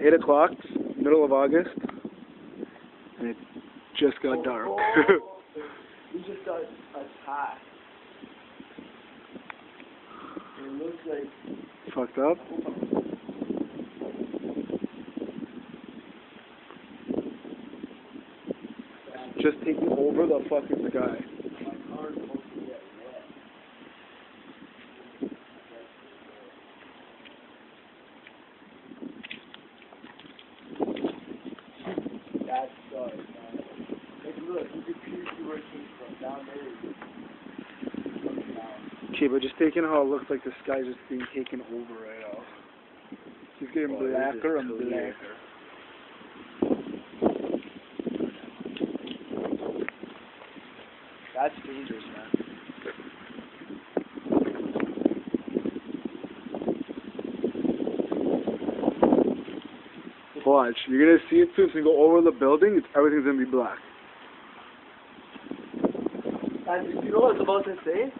8 o'clock, middle of August, and it just got dark. We just got attacked. It looks like... Fucked up? Just taking over the fucking sky. That sucks, man. Like, look, you can see where it came from. Down there. Okay, but just taking how it looks like the sky's just being taken over right now. He's getting blacker and blacker. That's dangerous, man. Watch, you're gonna see it soon. So you go over the building, everything's gonna be black. And you know what I was about to say?